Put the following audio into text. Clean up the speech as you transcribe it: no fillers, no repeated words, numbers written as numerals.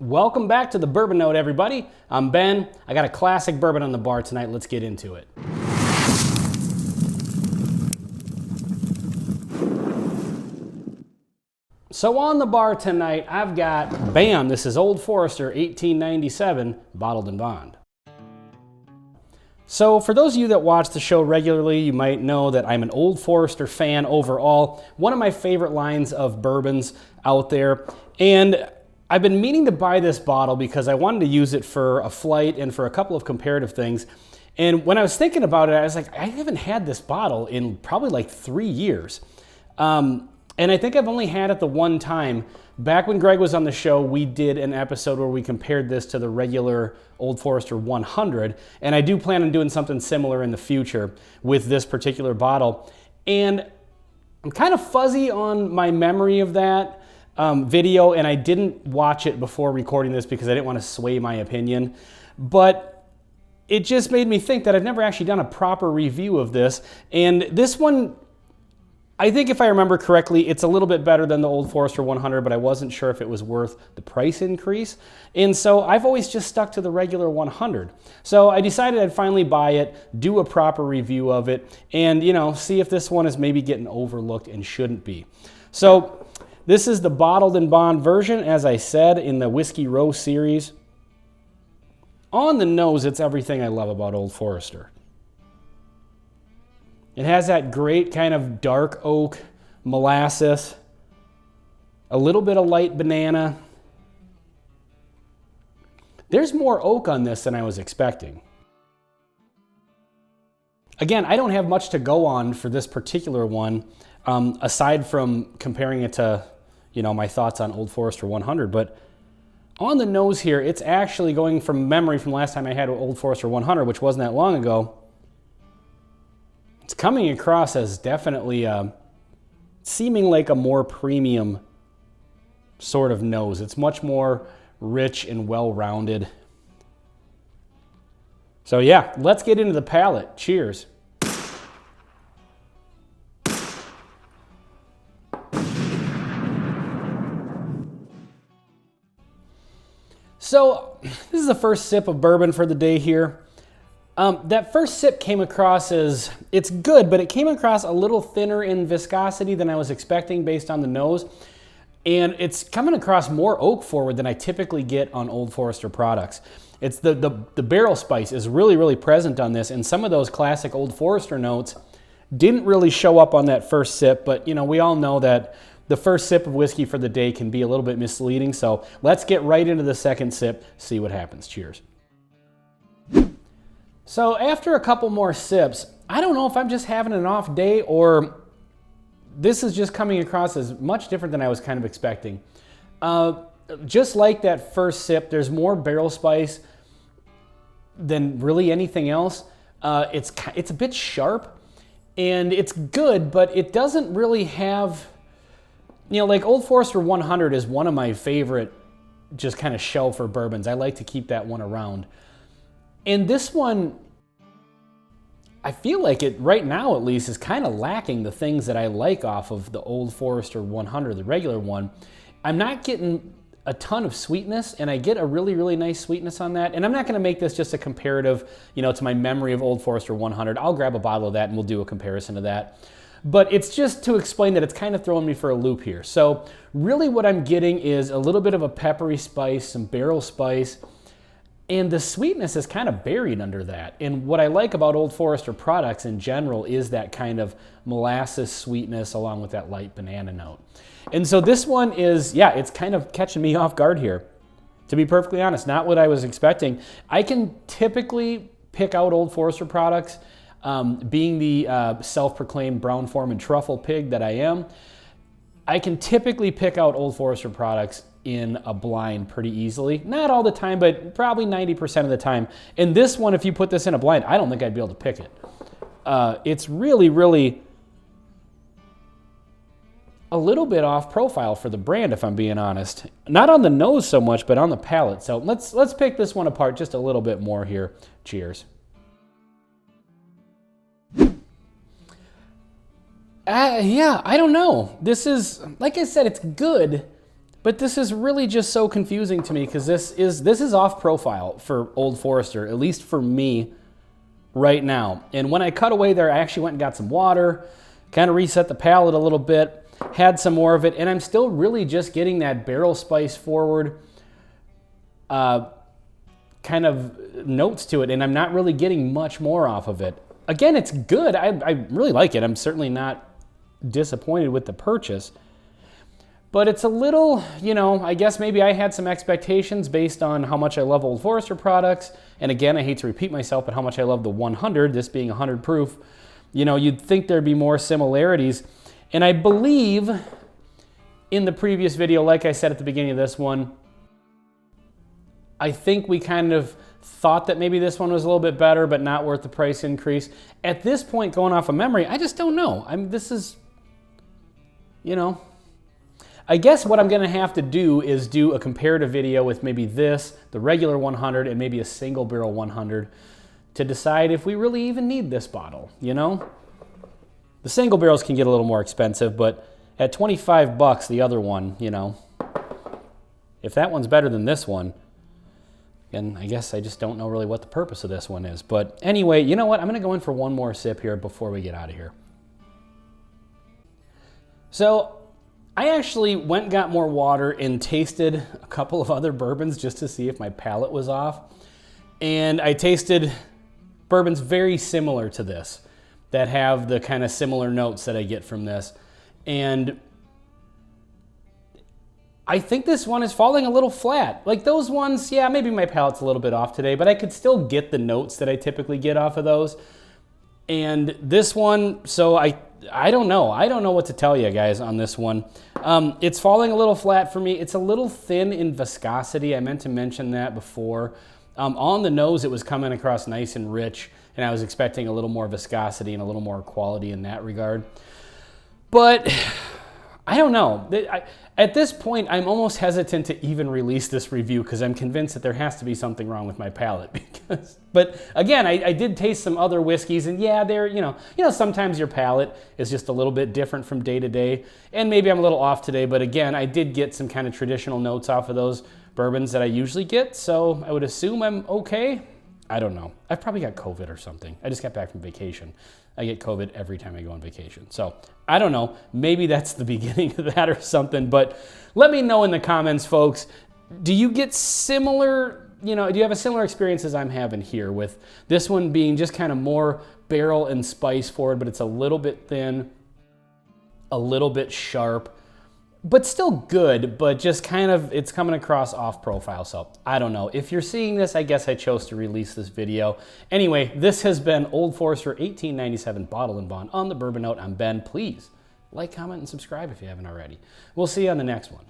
Welcome back to the Bourbon Note, everybody. I'm Ben. I got a classic bourbon on the bar tonight. Let's get into it. So on the bar tonight, I've got, bam, this is Old Forester 1897 Bottled in Bond. So for those of you that watch the show regularly, you might know that I'm an Old Forester fan overall. One of my favorite lines of bourbons out there. And I've been meaning to buy this bottle because I wanted to use it for a flight and for a couple of comparative things. And when I was thinking about it, I was like, I haven't had this bottle in probably like 3 years. And I think I've only had it the one time. Back when Greg was on the show, we did an episode where we compared this to the regular Old Forester 100. And I do plan on doing something similar in the future with this particular bottle. And I'm kind of fuzzy on my memory of that video, and I didn't watch it before recording this because I didn't want to sway my opinion. But it just made me think that I've never actually done a proper review of this. And this one, I think if I remember correctly, it's a little bit better than the Old Forester 100, but I wasn't sure if it was worth the price increase. And so I've always just stuck to the regular 100. So I decided I'd finally buy it, do a proper review of it, and see if this one is maybe getting overlooked and shouldn't be. So this is the Bottled in Bond version, as I said, in the Whiskey Row series. On the nose, it's everything I love about Old Forester. It has that great kind of dark oak molasses, a little bit of light banana. There's more oak on this than I was expecting. Again, I don't have much to go on for this particular one, aside from comparing it to, my thoughts on Old Forester 100. But on the nose here, it's actually going from memory from last time I had Old Forester 100, which wasn't that long ago. It's coming across as definitely seeming like a more premium sort of nose. It's much more rich and well-rounded. So yeah, let's get into the palate. Cheers. So this is the first sip of bourbon for the day here. That first sip came across as, it's good, but it came across a little thinner in viscosity than I was expecting based on the nose. And it's coming across more oak forward than I typically get on Old Forester products. It's the barrel spice is really, really present on this, and some of those classic Old Forester notes didn't really show up on that first sip, but we all know that the first sip of whiskey for the day can be a little bit misleading, so let's get right into the second sip, see what happens. Cheers. So after a couple more sips, I don't know if I'm just having an off day or this is just coming across as much different than I was kind of expecting. Just like that first sip, there's more barrel spice than really anything else. It's a bit sharp and it's good, but it doesn't really have, like Old Forester 100 is one of my favorite just kind of shelfer bourbons. I like to keep that one around. And this one, I feel like it, right now at least, is kind of lacking the things that I like off of the Old Forester 100, the regular one. I'm not getting a ton of sweetness, and I get a really, really nice sweetness on that. And I'm not going to make this just a comparative, to my memory of Old Forester 100. I'll grab a bottle of that and we'll do a comparison to that. But it's just to explain that it's kind of throwing me for a loop here. So really what I'm getting is a little bit of a peppery spice, some barrel spice, and the sweetness is kind of buried under that. And what I like about Old Forester products in general is that kind of molasses sweetness along with that light banana note. And so this one is, it's kind of catching me off guard here. To be perfectly honest, not what I was expecting. I can typically pick out Old Forester products, being the self-proclaimed Brown-Forman truffle pig that I am. I can typically pick out Old Forester products in a blind pretty easily. Not all the time, but probably 90% of the time. And this one, if you put this in a blind, I don't think I'd be able to pick it. It's really, really a little bit off profile for the brand, if I'm being honest. Not on the nose so much, but on the palate. So let's pick this one apart just a little bit more here. Cheers. I don't know. This is, like I said, it's good, But this is really just so confusing to me because this is off profile for Old Forester, at least for me right now. And when I cut away there, I actually went and got some water, kind of reset the palate a little bit, had some more of it, and I'm still really just getting that barrel spice forward kind of notes to it, and I'm not really getting much more off of it. Again, it's good. I really like it. I'm certainly not disappointed with the purchase. But it's a little, you know, I guess maybe I had some expectations based on how much I love Old Forester products. And again, I hate to repeat myself, but how much I love the 100, this being 100 proof. You know, you'd think thered be more similarities. And I believe in the previous video, like I said at the beginning of this one, I think we kind of thought that maybe this one was a little bit better, but not worth the price increase. At this point, going off of memory, I just don't know. I mean, this is, you know, I guess what I'm gonna have to do is do a comparative video with maybe this, the regular 100, and maybe a single barrel 100 to decide if we really even need this bottle, you know? The single barrels can get a little more expensive, but at 25 bucks, the other one, you know, if that one's better than this one, and I guess I just don't know really what the purpose of this one is. But anyway, you know what? I'm gonna go in for one more sip here before we get out of here. So I actually went and got more water and tasted a couple of other bourbons just to see if my palate was off. And I tasted bourbons very similar to this that have the kind of similar notes that I get from this. And I think this one is falling a little flat. Like those ones, yeah, maybe my palate's a little bit off today, but I could still get the notes that I typically get off of those. And this one, so I don't know. I don't know what to tell you guys on this one. It's falling a little flat for me. It's a little thin in viscosity. I meant to mention that before. On the nose, it was coming across nice and rich, and I was expecting a little more viscosity and a little more quality in that regard. But I don't know. At this point, I'm almost hesitant to even release this review because I'm convinced that there has to be something wrong with my palate. But again, I did taste some other whiskeys, and yeah, they're, you know, sometimes your palate is just a little bit different from day to day, and maybe I'm a little off today, but again, I did get some kind of traditional notes off of those bourbons that I usually get, so I would assume I'm okay. I don't know. I've probably got COVID or something. I just got back from vacation. I get COVID every time I go on vacation. So I don't know. Maybe that's the beginning of that or something. But let me know in the comments, folks. Do you get similar, do you have a similar experience as I'm having here with this one being just kind of more barrel and spice forward, but it's a little bit thin, a little bit sharp, but still good, but just kind of, it's coming across off profile. So I don't know. If you're seeing this, I guess I chose to release this video. Anyway, this has been Old Forester 1897 Bottle and Bond on the Bourbon Note. I'm Ben. Please like, comment, and subscribe if you haven't already. We'll see you on the next one.